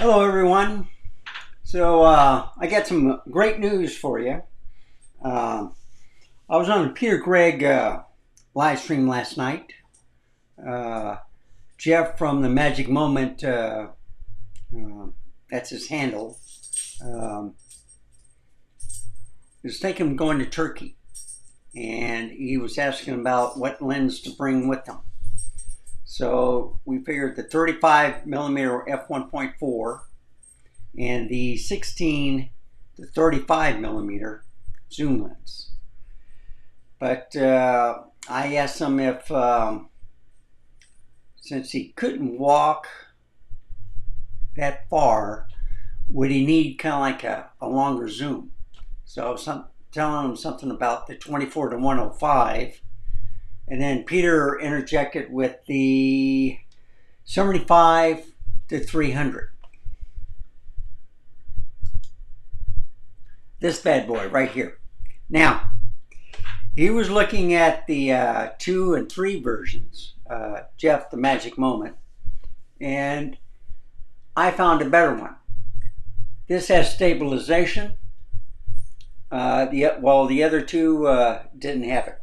Hello everyone. So I got some great news for you. I was on the Peter Gregg live stream last night. Jeff from the Magic Moment, that's his handle, was thinking of going to Turkey, and he was asking about what lens to bring with him. So we figured the 35 millimeter f1.4 and the 16 to 35 millimeter zoom lens. But I asked him if, since he couldn't walk that far, would he need kind of like a longer zoom? So telling him something about the 24 to 105. And then Peter interjected with the 75 to 300. This bad boy right here. Now, he was looking at the 2 and 3 versions, Jeff the Magic Moment, and I found a better one. This has stabilization, while the other two didn't have it.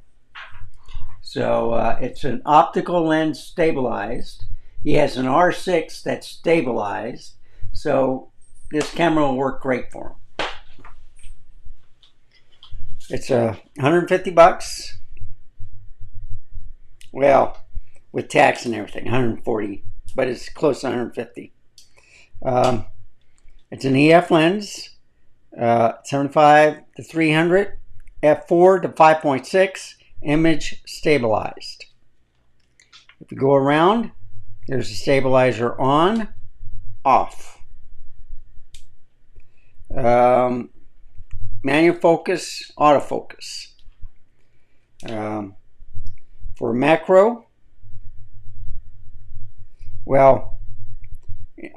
So it's an optical lens stabilized. He has an R6 that's stabilized, so this camera will work great for him. It's 150 bucks. Well, with tax and everything, 140, but it's close to 150. It's an EF lens, 75 to 300, f4 to 5.6. Image stabilized. If you go around, there's a stabilizer on, off. Manual focus, autofocus. For macro, well,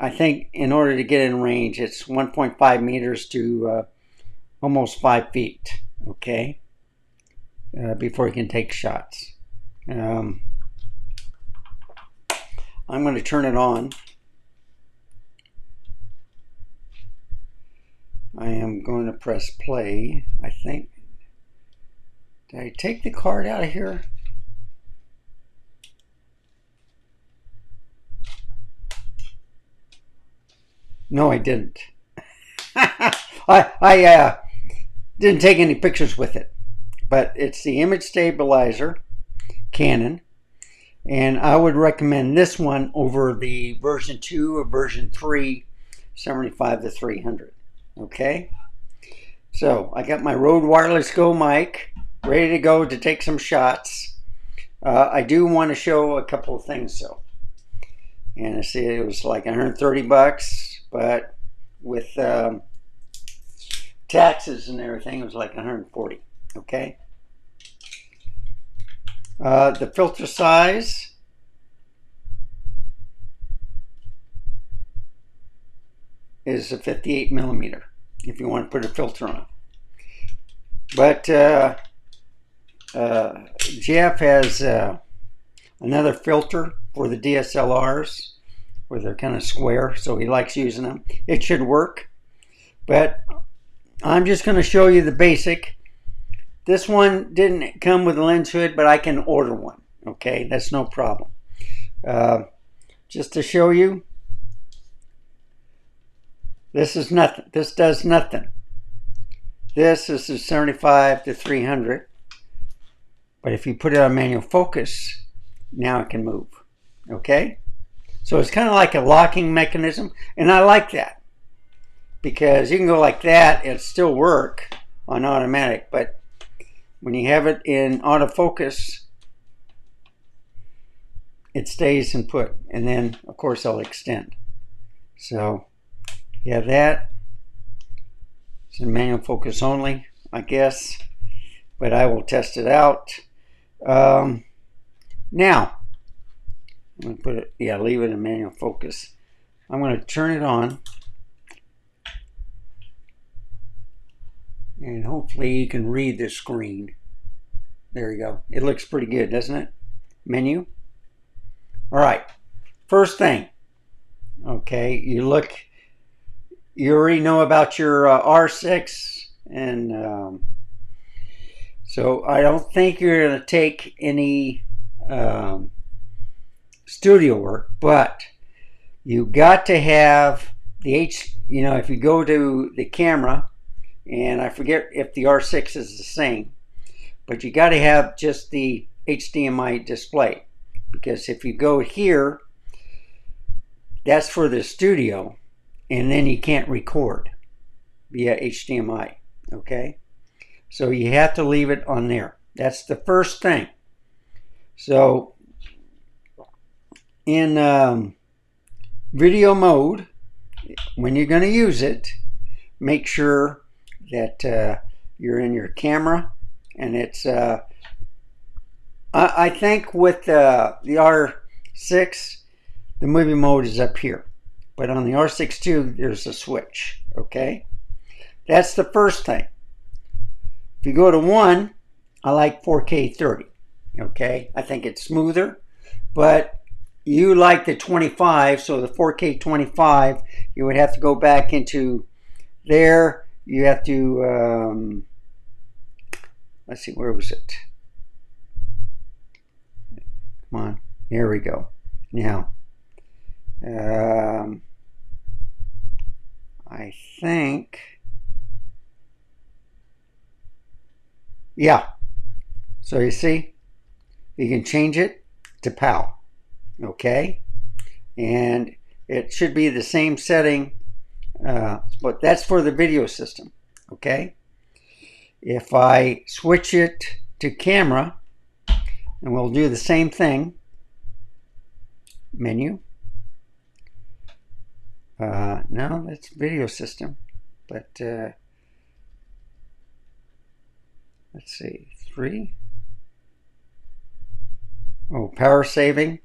I think in order to get in range, it's 1.5 meters to almost 5 feet, okay? Before you can take shots. I'm going to turn it on. I am going to press play, I think. Did I take the card out of here? No, I didn't. I didn't take any pictures with it. But it's the image stabilizer, Canon, and I would recommend this one over the version 2 or version 3, 75 to 300. Okay, so I got my Rode Wireless Go mic ready to go to take some shots. I do want to show a couple of things though, and I see it was like 130 bucks, but with taxes and everything, it was like 140. Okay. The filter size is a 58 millimeter if you want to put a filter on. But Jeff has another filter for the DSLRs where they're kind of square, so he likes using them. It should work, but I'm just going to show you the basic. This one didn't come with a lens hood, but I can order one. Okay, that's no problem. Just to show you, this is nothing. This does nothing. This is the 75 to 300. But if you put it on manual focus, now it can move. Okay? So it's kind of like a locking mechanism, and I like that. Because you can go like that, it'll still work on automatic, but when you have it in autofocus, it stays in put, and then of course I'll extend. So you have that. It's in manual focus only, I guess, but I will test it out. Now I'm going to put it, leave it in manual focus. I'm going to turn it on, and hopefully you can read the screen. There you go. It looks pretty good, doesn't it? Menu. All right. First thing, okay, you look you already know about your R6, and so I don't think you're going to take any studio work, but you got to have the if you go to the camera, and I forget if the R6 is the same, but you got to have just the HDMI display, because if you go here, that's for the studio, and then you can't record via HDMI, okay? So you have to leave it on there. That's the first thing. So in video mode, when you're going to use it, make sure that you're in your camera, and it's I think with the R6, the movie mode is up here, but on the R6II there's a switch. Okay, that's the first thing. If you go to 1, I like 4K 30. Okay, I think it's smoother, but you like the 25, so the 4K 25, you would have to go back into there. You have to let's see, where was it? Come on, here we go. Now I think, yeah, so you see, you can change it to PAL. Okay, and it should be the same setting, but that's for the video system. Okay, if I switch it to camera, and we'll do the same thing, menu, no, that's video system, but let's see, 3, oh, power saving.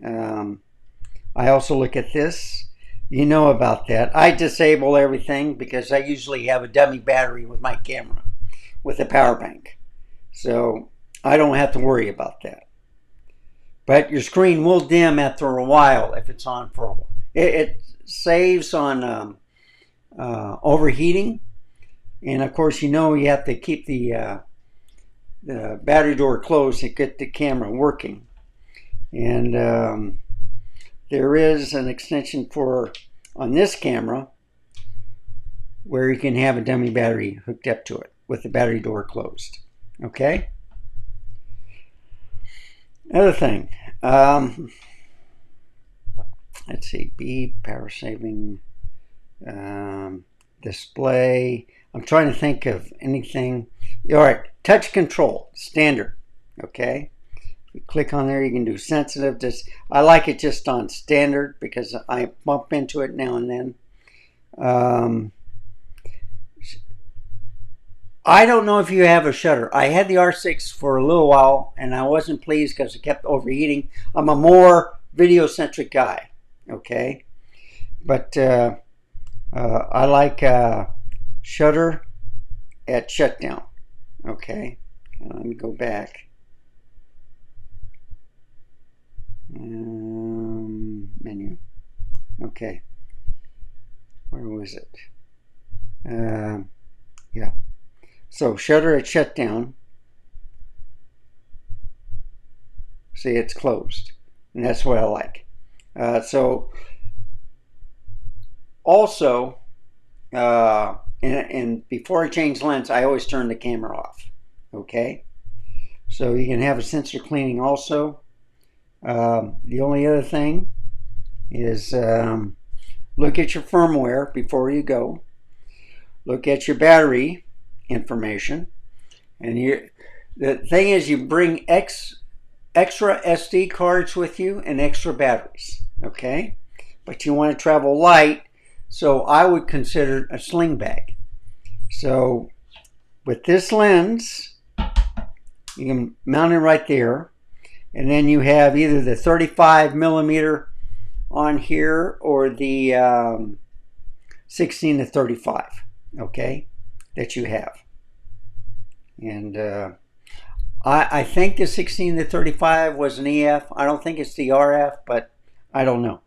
I also look at this. You know about that. I disable everything because I usually have a dummy battery with my camera with a power bank, so I don't have to worry about that. But your screen will dim after a while if it's on for a while. It saves on overheating, and of course you have to keep the battery door closed to get the camera working. And there is an extension on this camera where you can have a dummy battery hooked up to it with the battery door closed. Okay. Other thing, let's see, B, power saving, display. I'm trying to think of anything. All right, touch control, standard. Okay. You click on there, you can do sensitive. I like it just on standard because I bump into it now and then. I don't know if you have a shutter. I had the R6 for a little while and I wasn't pleased because it kept overheating. I'm a more video-centric guy, okay? But I like shutter at shutdown, okay? Let me go back. Menu. Okay. Where was it? Yeah. So shutter at shutdown. See, it's closed, and that's what I like. So also, and before I change lens, I always turn the camera off. Okay. So you can have a sensor cleaning also. The only other thing is look at your firmware before you go. Look at your battery information, and the thing is, you bring extra SD cards with you and extra batteries. Okay, but you want to travel light, so I would consider a sling bag. So with this lens, you can mount it right there. And then you have either the 35 millimeter on here or the 16 to 35, okay, that you have. And I think the 16 to 35 was an EF. I don't think it's the RF, but I don't know.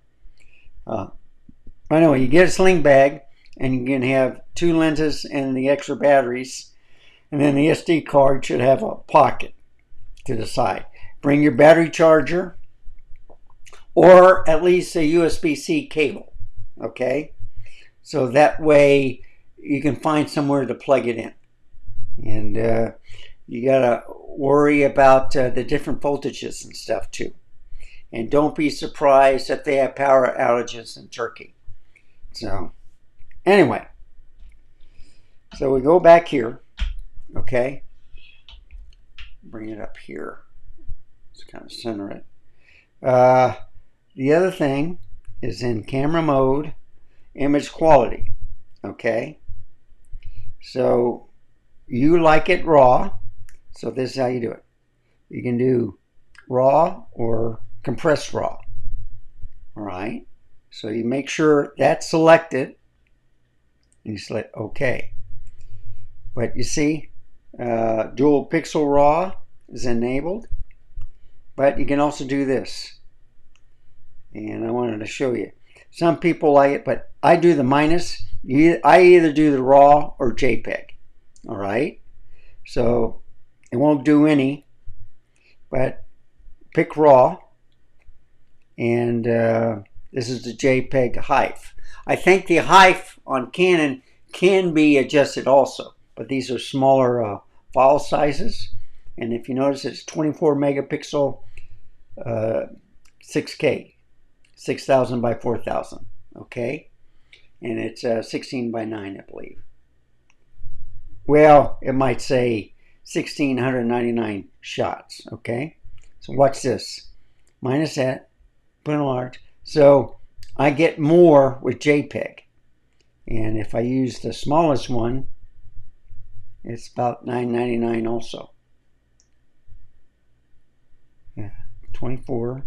Anyway, you get a sling bag, and you can have 2 lenses and the extra batteries, and then the SD card should have a pocket to the side. Bring your battery charger or at least a USB-C cable, okay? So that way you can find somewhere to plug it in. And you gotta worry about the different voltages and stuff too. And don't be surprised if they have power outages in Turkey. So anyway, so we go back here, okay? Bring it up here. Let's kind of center it. The other thing is in camera mode, image quality, okay? So you like it raw, so this is how you do it. You can do raw or compressed raw, all right? So you make sure that's selected, and you select OK. But you see, dual pixel raw is enabled, but you can also do this. And I wanted to show you. Some people like it, but I do the minus. I either do the raw or JPEG, all right? So it won't do any, but pick raw, and this is the JPEG height. I think the height on Canon can be adjusted also, but these are smaller file sizes. And if you notice, it's 24 megapixel 6K, 6,000 by 4,000, okay? And it's 16 by 9, I believe. Well, it might say 1,699 shots, okay? So watch this. Minus that, put in large. So I get more with JPEG. And if I use the smallest one, it's about $9.99 also. Yeah, 24.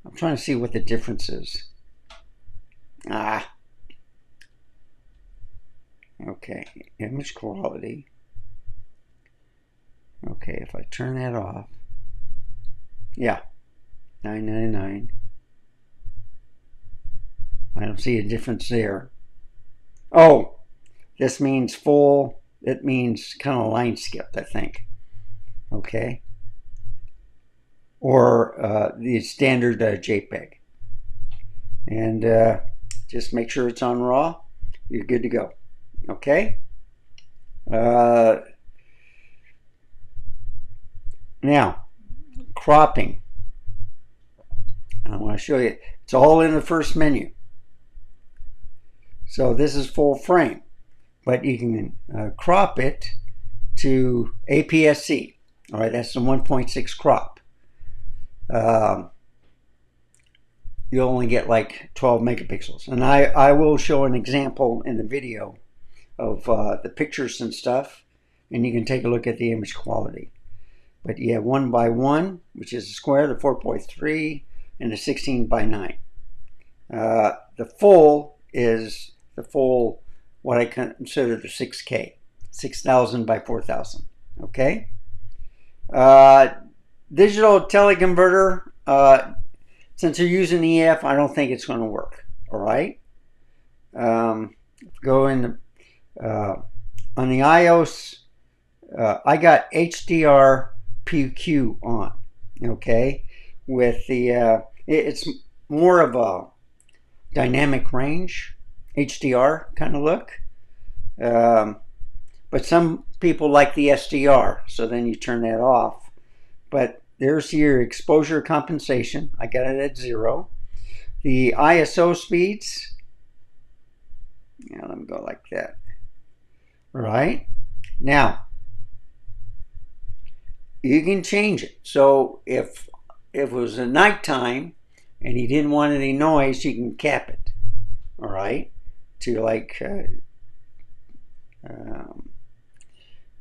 I'm trying to see what the difference is. Okay, image quality. Okay, if I turn that off, yeah, $9.99. I don't see a difference there. Oh, this means full. It means kind of line skipped, I think. Okay. Or the standard JPEG. And just make sure it's on RAW. You're good to go. Okay. Now, cropping. I want to show you. It's all in the first menu. So this is full frame, but you can crop it to APS-C. All right, that's the 1.6 crop. You'll only get like 12 megapixels. And I will show an example in the video of the pictures and stuff, and you can take a look at the image quality. But you have 1 by 1, which is a square, the 4.3, and the 16 by 9. The full is the full, what I consider the 6K, 6,000 by 4,000. Okay. Digital teleconverter, since you're using EF, I don't think it's going to work. All right. Go in on the iOS. I got HDR PQ on. Okay, with the it's more of a dynamic range HDR kind of look. But some people like the SDR, so then you turn that off. But there's your exposure compensation. I got it at 0. The ISO speeds, yeah, let me go like that. All right. Now, you can change it. So if it was a nighttime and you didn't want any noise, you can cap it. All right. To like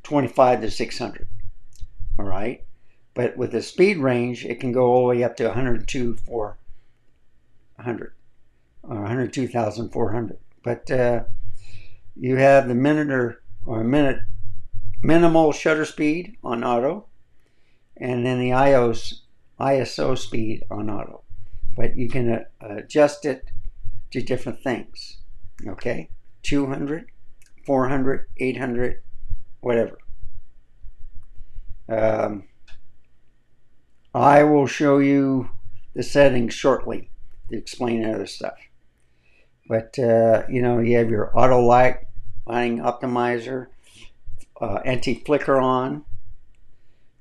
25 to 600. All right. But with the speed range, it can go all the way up to 102,400 or 102,400. But you have the minute minimal shutter speed on auto, and then the ISO speed on auto. But you can adjust it to different things. Okay, 200, 400, 800, whatever. I will show you the settings shortly to explain other stuff. But you know, you have your auto lighting optimizer, anti-flicker on.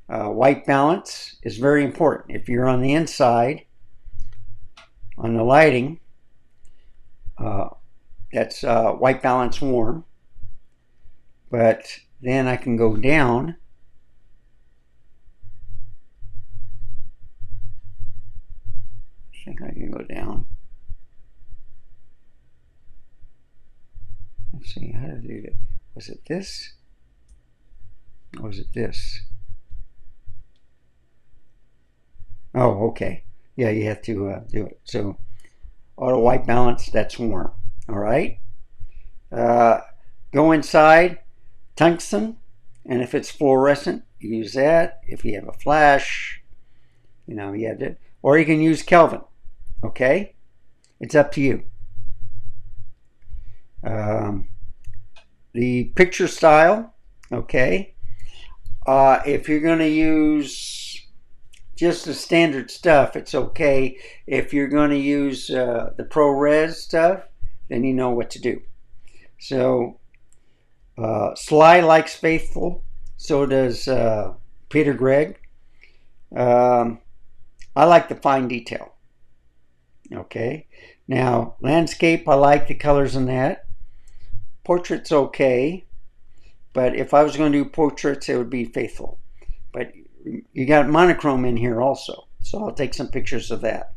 White balance is very important. If you're on the inside, on the lighting, that's white balance warm. But then I can go down. I think I can go down. Let's see, how did I do that? Was it this? Or was it this? Oh, okay. Yeah, you have to do it. So, auto white balance, that's warm. All right. Go inside, tungsten, and if it's fluorescent, use that. If you have a flash, you know, you have to, or you can use Kelvin. Okay, it's up to you. The picture style. Okay, if you're going to use just the standard stuff, it's okay. If you're going to use the ProRes stuff, then you know what to do. So Sly likes faithful, so does Peter Gregg. I like the fine detail. Okay, now landscape, I like the colors in that. Portrait's okay, but if I was going to do portraits, it would be faithful. But you got monochrome in here also, so I'll take some pictures of that.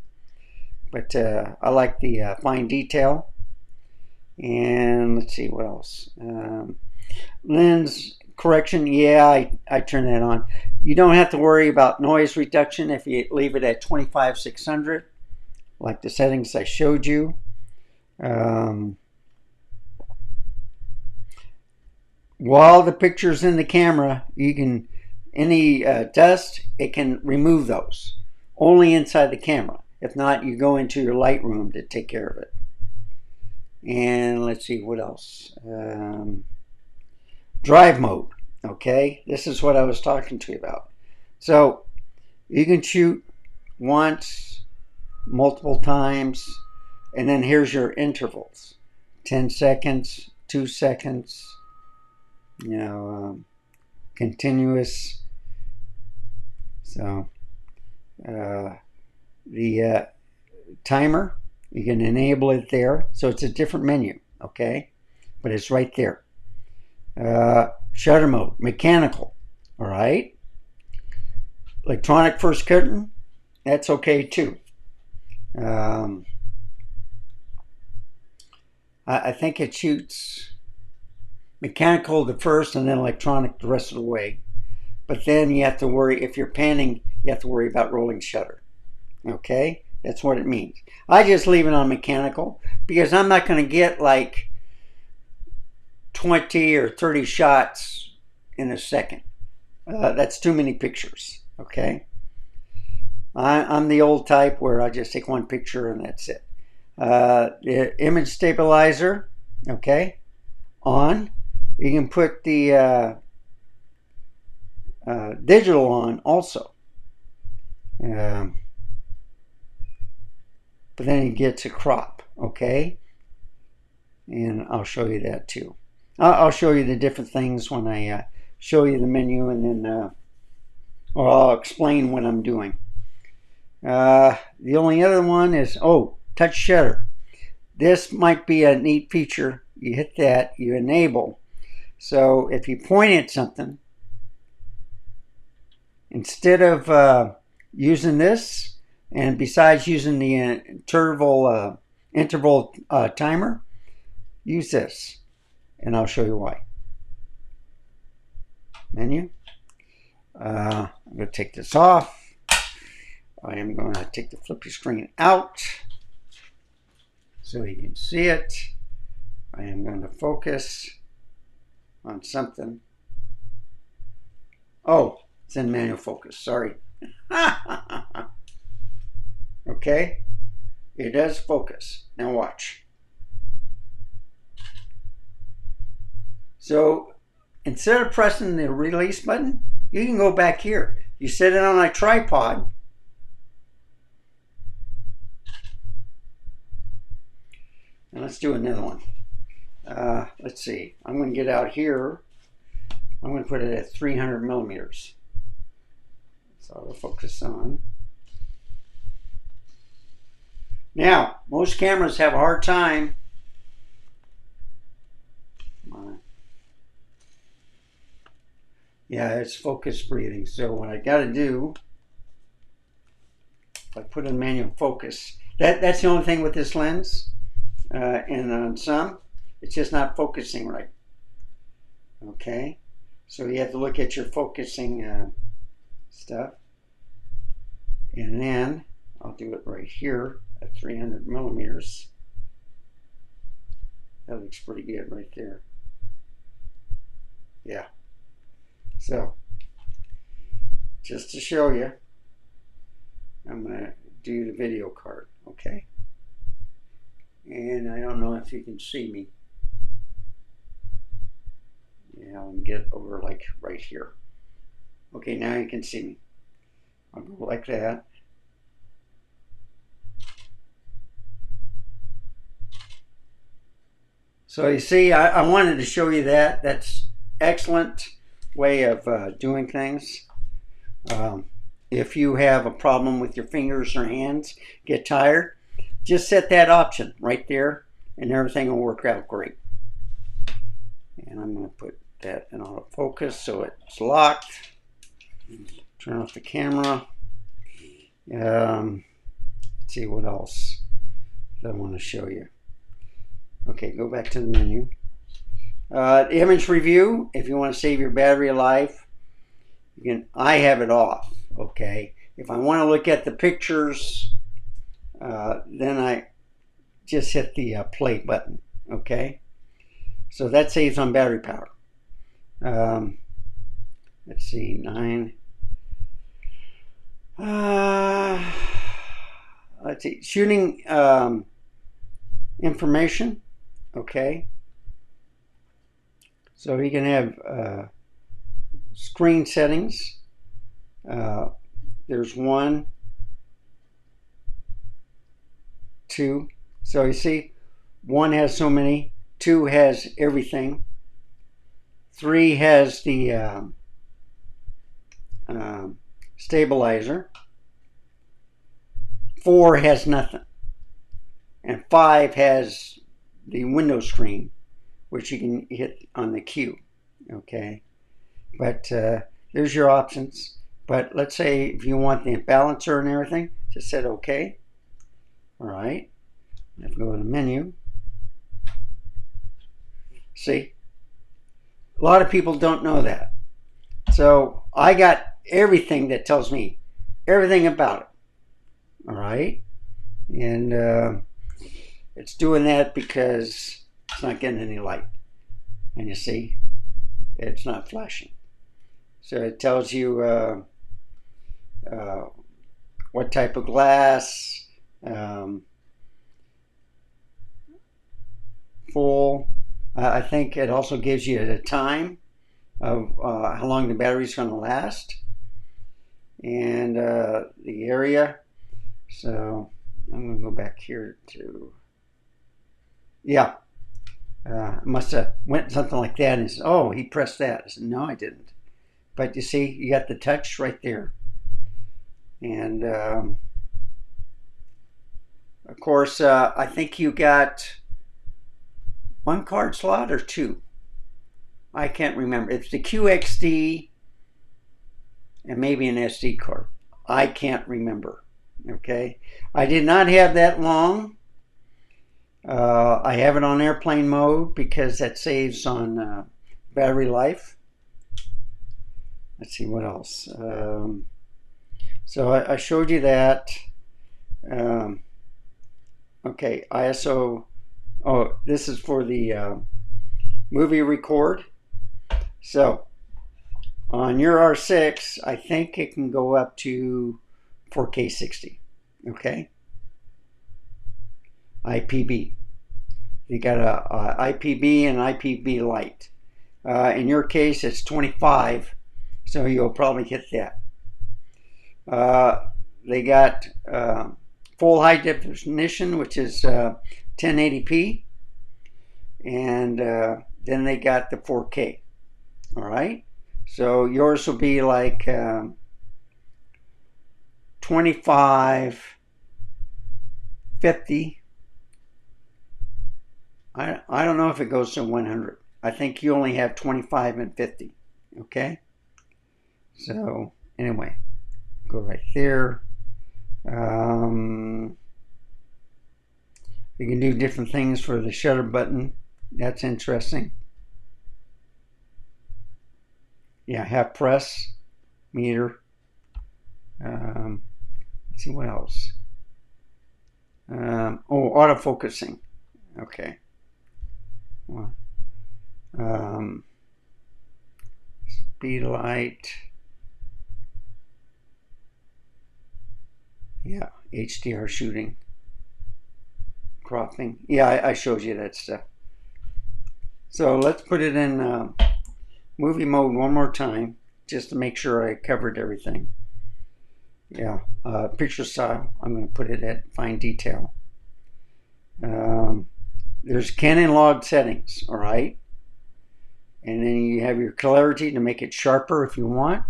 But I like the fine detail. And let's see what else. Lens correction, yeah, I turn that on. You don't have to worry about noise reduction if you leave it at 25/600, like the settings I showed you. While the picture's in the camera, you can, any dust, it can remove those. Only inside the camera. If not, you go into your Lightroom to take care of it. And let's see what else. Drive mode. Okay, this is what I was talking to you about. So you can shoot once, multiple times, and then here's your intervals: 10 seconds, 2 seconds, you know, continuous. So the timer, you can enable it there. So it's a different menu, okay? But it's right there. Shutter mode, mechanical, all right? Electronic first curtain, that's okay too. I think it shoots mechanical the first and then electronic the rest of the way. But then you have to worry, if you're panning, you have to worry about rolling shutter. Okay, that's what it means. I just leave it on mechanical because I'm not going to get like 20 or 30 shots in a second. That's too many pictures. Okay, I'm the old type where I just take one picture and that's it. The image stabilizer, okay, on. You can put the digital on also. But then it gets a crop, okay? And I'll show you that too. I'll show you the different things when I show you the menu, and then or I'll explain what I'm doing. The only other one is, touch shutter. This might be a neat feature. You hit that, you enable. So if you point at something, instead of using this, and besides using the interval timer, use this, and I'll show you why. Menu. I'm going to take this off. I am going to take the flippy screen out so you can see it. I am going to focus on something. Oh, it's in manual focus, sorry. Okay, it does focus. Now watch. So instead of pressing the release button, you can go back here. You set it on a tripod. And let's do another one. Let's see. I'm going to get out here. I'm going to put it at 300 millimeters. So I'll focus on. Now, most cameras have a hard time. Yeah, it's focus breathing. So what I got to do, if I put in manual focus, that's the only thing with this lens. And on some, it's just not focusing right. Okay, so you have to look at your focusing stuff. And then I'll do it right here at 300 millimeters. That looks pretty good right there. Yeah. So, just to show you, I'm going to do the video card, okay? And I don't know if you can see me. Yeah, let me get over like right here. Okay, now you can see me. I'll go like that. So you see, I wanted to show you that. That's excellent way of doing things. If you have a problem with your fingers or hands, get tired, just set that option right there and everything will work out great. And I'm going to put that in autofocus so it's locked. Turn off the camera. Let's see what else I want to show you. Okay, go back to the menu. Image review, if you want to save your battery life, I have it off, okay? If I want to look at the pictures, then I just hit the play button, okay? So that saves on battery power. Let's see, 9. Let's see, shooting information, okay? So you can have screen settings. There's 1, 2. So you see, 1 has so many, 2 has everything, 3 has the stabilizer, 4 has nothing, and 5 has the window screen, which you can hit on the Q, okay? But there's your options. But let's say if you want the balancer and everything, just hit OK. All right, let's go to the menu. See, a lot of people don't know that. So I got everything that tells me everything about it. All right, and it's doing that because it's not getting any light. And you see, it's not flashing. So it tells you what type of glass, full. I think it also gives you the time of how long the battery's going to last, and the area. So I'm going to go back here to, yeah, must have went something like that and said, oh, he pressed that. I said, no, I didn't. But you see, you got the touch right there. And of course, I think you got 1 card slot or 2. I can't remember. It's the QXD and maybe an SD card. I can't remember. Okay, I did not have that long. I have it on airplane mode because that saves on battery life. Let's see what else. So I showed you that. Okay, ISO. Oh, this is for the movie record. So on your R6, I think it can go up to 4K 60. Okay. IPB. You got a IPB and IPB light. In your case, it's 25, so you'll probably hit that. They got full high definition, which is 1080p, and then they got the 4K. All right, so yours will be like 25, 50. I don't know if it goes to 100. I think you only have 25 and 50. Okay, so anyway, go right there. You can do different things for the shutter button. That's interesting. Yeah, half press, meter. Let's see what else. Oh, autofocusing. Okay. Well, speed light. Yeah, HDR shooting. Cropping. Yeah, I showed you that stuff. So let's put it in movie mode one more time, just to make sure I covered everything. Yeah, picture style, I'm going to put it at fine detail. There's Canon log settings, all right? And then you have your clarity to make it sharper if you want.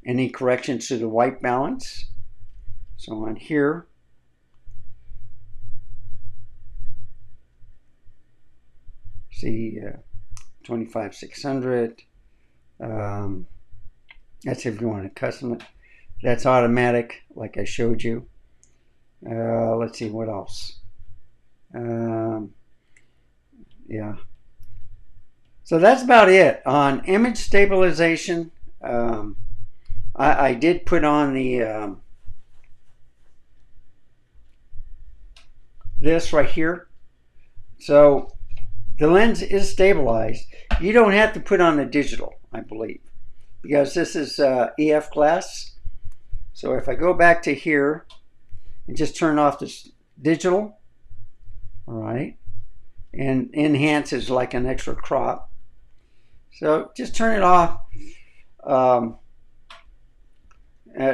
Any corrections to the white balance. So on here, see 25/600. That's if you want to custom it. That's automatic, like I showed you. Let's see what else. Yeah. So that's about it on image stabilization. I did put on the this right here. So the lens is stabilized. You don't have to put on the digital, I believe, because this is EF glass. So if I go back to here and just turn off this digital, all right, and enhance is like an extra crop. So just turn it off.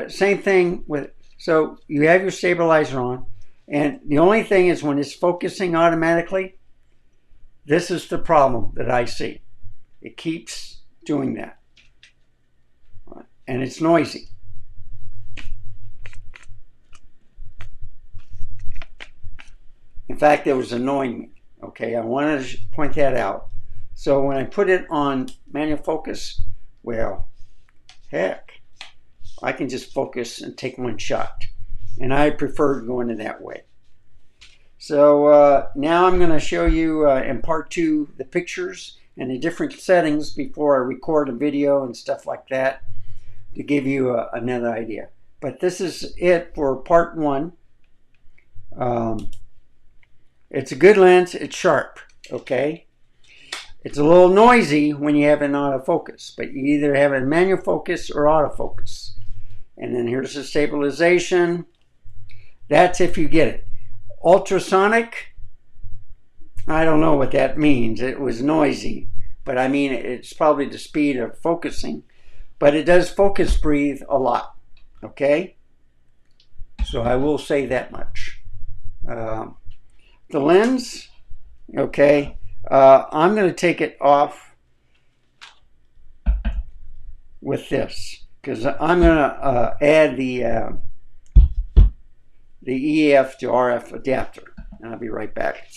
Same thing with, so you have your stabilizer on, and the only thing is when it's focusing automatically, this is the problem that I see. It keeps doing that. And it's noisy. In fact, it was annoying me. Okay, I wanted to point that out. So when I put it on manual focus, well, heck, I can just focus and take one shot. And I prefer going in that way. So now I'm going to show you in part 2 the pictures and the different settings before I record a video and stuff like that to give you another idea. But this is it for part 1. It's a good lens. It's sharp. Okay. It's a little noisy when you have an autofocus, but you either have a manual focus or autofocus. And then here's the stabilization. That's if you get it. Ultrasonic, I don't know what that means. It was noisy, but I mean, it's probably the speed of focusing, but it does focus breathe a lot. Okay. So I will say that much. The lens, okay, I'm going to take it off with this because I'm going to add the EF to RF adapter, and I'll be right back.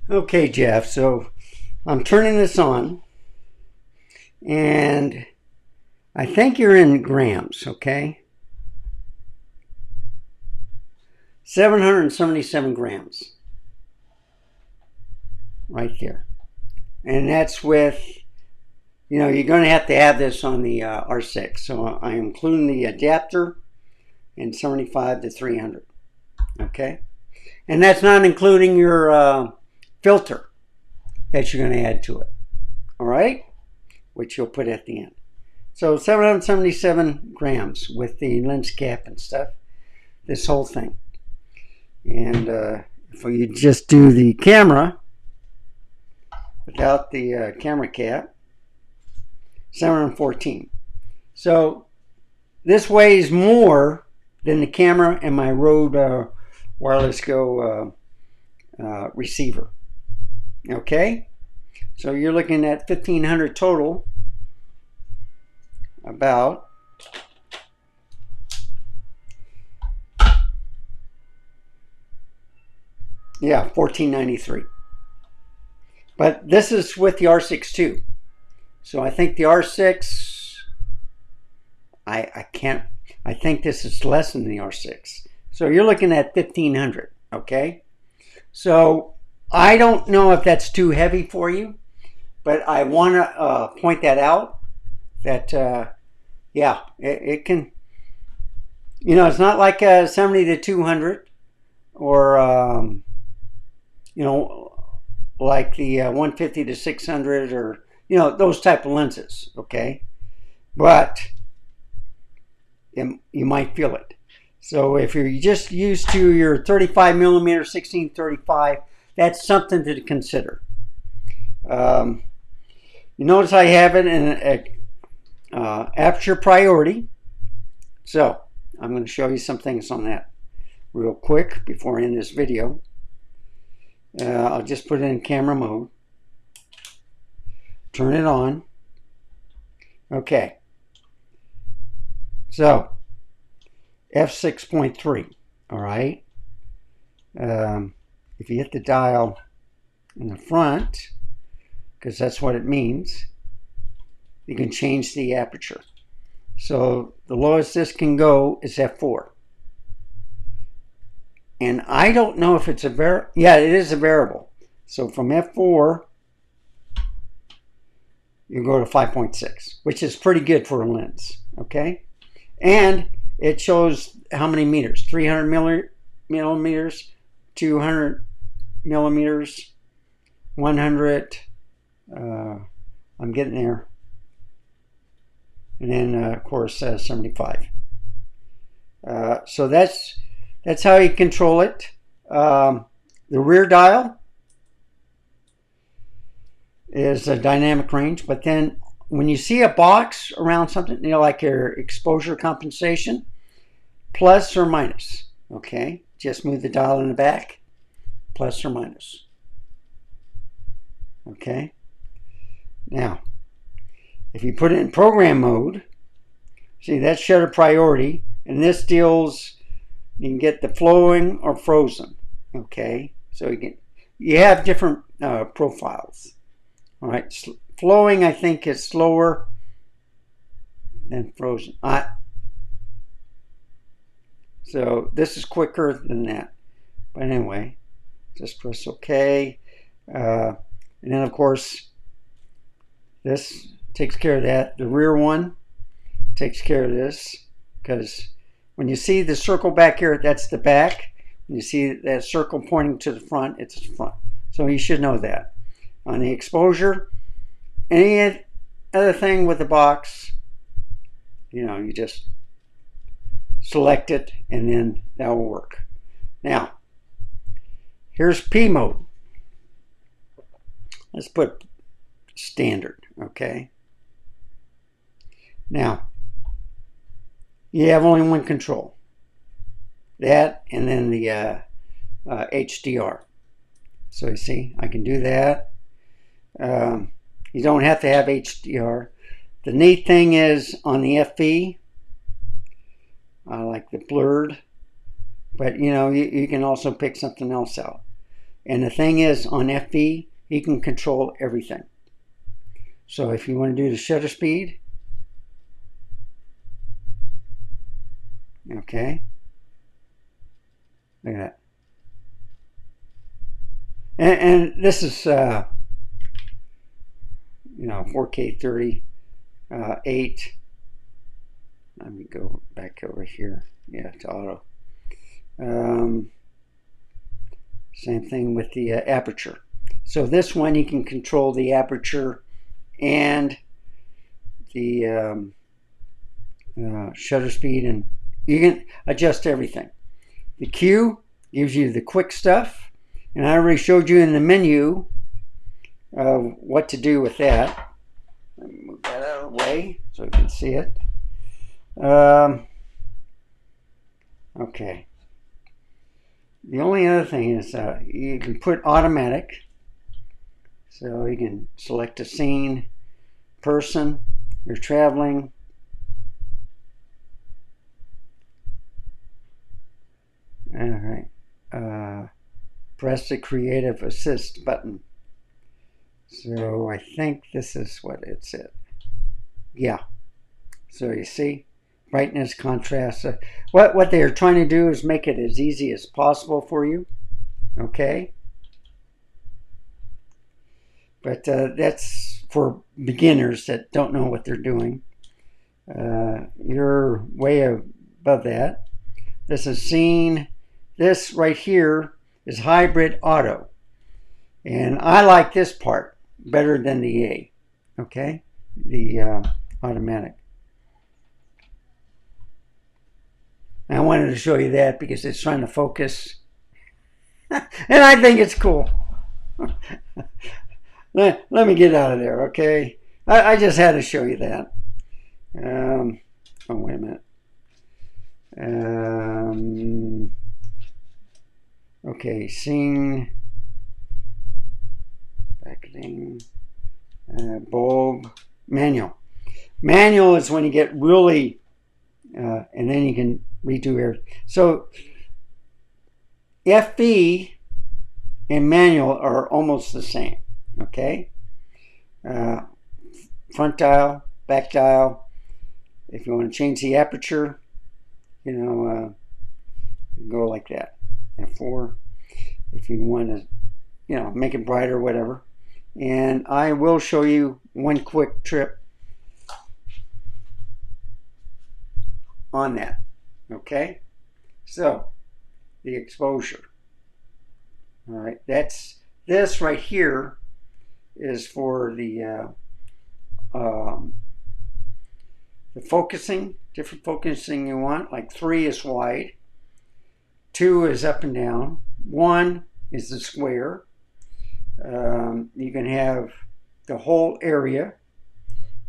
Okay, Jeff, so I'm turning this on, and I think you're in grams, okay? 777 grams right there. And that's with, you know, you're going to have this on the R6. So I'm including the adapter and 75 to 300. Okay. And that's not including your filter that you're going to add to it. All right. Which you'll put at the end. So 777 grams with the lens cap and stuff. This whole thing. And if you just do the camera, without the camera cap. 714. So this weighs more than the camera and my Rode Wireless Go receiver. Okay, so you're looking at 1,500 total, about. Yeah, $14.93. But this is with the R6II. So I think the R6, I think this is less than the R6. So you're looking at 1,500, okay? So I don't know if that's too heavy for you, but I want to point that out, that, yeah, it can, you know, it's not like a 70 to 200 or, you know, like the 150 to 600 or, you know, those type of lenses, okay? But you might feel it. So if you're just used to your 35 millimeter 16-35, that's something to consider. You notice I have it in aperture priority. So I'm going to show you some things on that real quick before I end this video. I'll just put it in camera mode. Turn it on. Okay. So f6.3. All right. If you hit the dial in the front, because that's what it means, you can change the aperture. So the lowest this can go is f4. And I don't know if it's a yeah, it is a variable. So from f4, you go to 5.6, which is pretty good for a lens, okay? And it shows how many meters, 300 millimeters, 200 millimeters, 100, I'm getting there. And then, of course, 75. So that's how you control it. The rear dial is a dynamic range, but then when you see a box around something, you know, like your exposure compensation, plus or minus, okay? Just move the dial in the back, plus or minus, okay? Now, if you put it in program mode, see, that's shutter priority, and this deals, you can get the flowing or frozen, okay? So you have different profiles. All right, flowing I think is slower than frozen. So this is quicker than that. But anyway, just press OK. And then of course, this takes care of that. The rear one takes care of this, because when you see the circle back here, that's the back. When you see that circle pointing to the front, it's the front. So you should know that. On the exposure, any other thing with the box, you know, you just select it and then that will work. Now, here's P mode. Let's put standard, okay? Now, you have only one control. That and then the HDR. So you see, I can do that. You don't have to have HDR. The neat thing is on the FE, I like the blurred, but you know, you can also pick something else out. And the thing is, on FE, you can control everything. So if you want to do the shutter speed, okay, look at that. And this is, you know, 4K 30, 8. Let me go back over here. Yeah, to auto. Same thing with the aperture. So this one you can control the aperture and the shutter speed, and you can adjust everything. The Q gives you the quick stuff, and I already showed you in the menu what to do with that. Let me move that out of the way so you can see it. Okay. The only other thing is you can put automatic. So you can select a scene, person, you're traveling. All right. Press the Creative Assist button. So I think this is what it's at. Yeah. So you see, brightness, contrast. What they are trying to do is make it as easy as possible for you. Okay. But that's for beginners that don't know what they're doing. You're way above that. This is scene. This right here is hybrid auto. And I like this part better than the A. Okay? The automatic. I wanted to show you that because it's trying to focus. And I think it's cool. Let me get out of there, okay? I just had to show you that. Oh, wait a minute. Okay, scene, packaging, bulb, manual. Manual is when you get really, and then you can redo everything. So FV and manual are almost the same, okay? Front dial, back dial. If you want to change the aperture, go like that. F4. If you want to, make it brighter, whatever. And I will show you one quick trip on that. Okay? So, the exposure. All right, this right here is for the focusing, different focusing you want. Like 3 is wide, 2 is up and down, 1 is the square. You can have the whole area.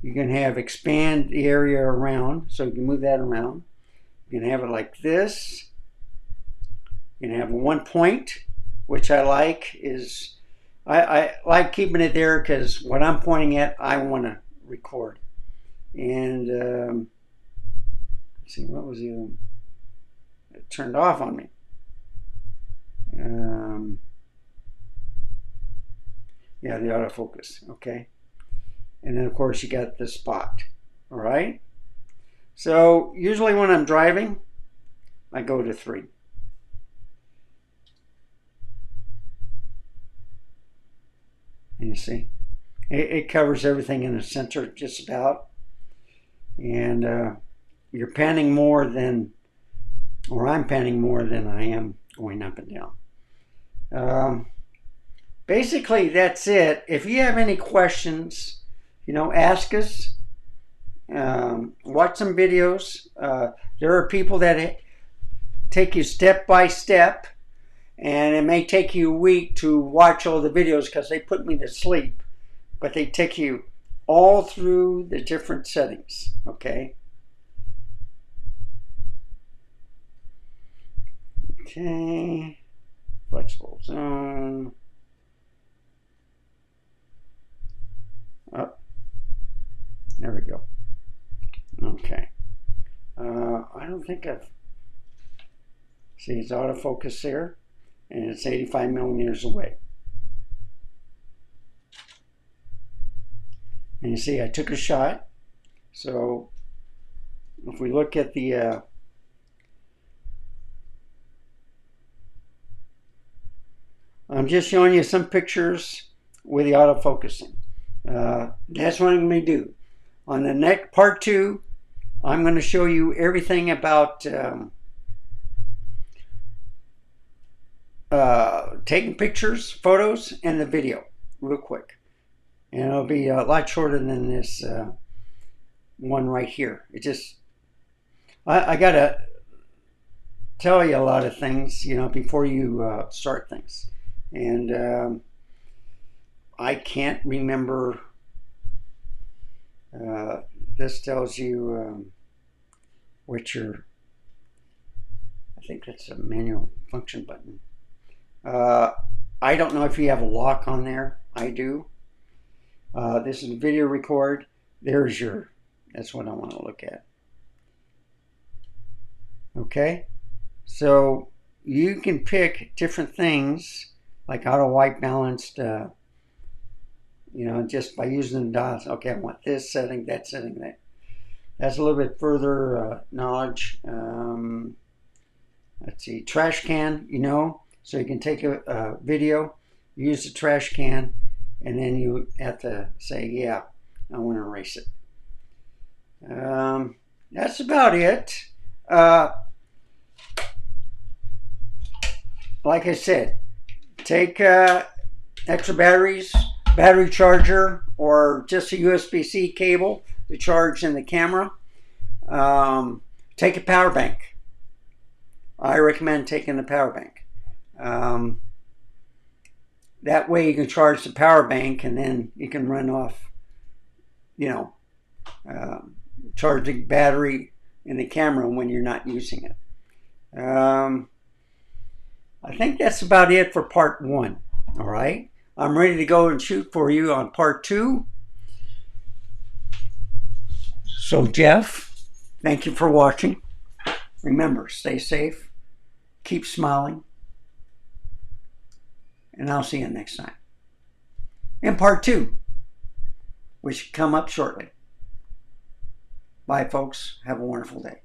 You can have expand the area around, so you can move that around. You can have it like this. You can have 1 point, which I like is, I like keeping it there because what I'm pointing at, I want to record. And let's see, what was the other one? It turned off on me. Yeah, the autofocus, okay. And then of course you got the spot, all right? So usually when I'm driving, I go to 3. And you see, it covers everything in the center just about. And you're panning more than, or I'm panning more than I am going up and down. Basically, that's it. If you have any questions, ask us. Watch some videos. There are people that take you step by step, and it may take you a week to watch all the videos because they put me to sleep, but they take you all through the different settings, okay? Okay, flexible zone. Oh, there we go. Okay. I don't think see, it's autofocus there, and it's 85 millimeters away. And you see, I took a shot. So if we look at the I'm just showing you some pictures with the autofocusing. That's what I'm going to do. On the next part 2, I'm going to show you everything about taking pictures, photos, and the video real quick. And it'll be a lot shorter than this one right here. It just, I got to tell you a lot of things, before you start things. And I can't remember. This tells you what your, I think that's a manual function button. I don't know if you have a lock on there. I do. This is video record. There's your, that's what I want to look at. Okay, so you can pick different things like auto white balanced, just by using the dots. Okay, I want this setting, that setting, that. That's a little bit further knowledge. Let's see, trash can, so you can take a video, use the trash can, and then you have to say, yeah, I want to erase it. That's about it. Like I said, take extra batteries, battery charger, or just a USB-C cable to charge in the camera. Take a power bank. I recommend taking the power bank. That way you can charge the power bank and then you can run off, charging battery in the camera when you're not using it. I think that's about it for part 1. All right. I'm ready to go and shoot for you on part 2. So Jeff, thank you for watching. Remember, stay safe, keep smiling, and I'll see you next time. In part 2, which should come up shortly. Bye, folks. Have a wonderful day.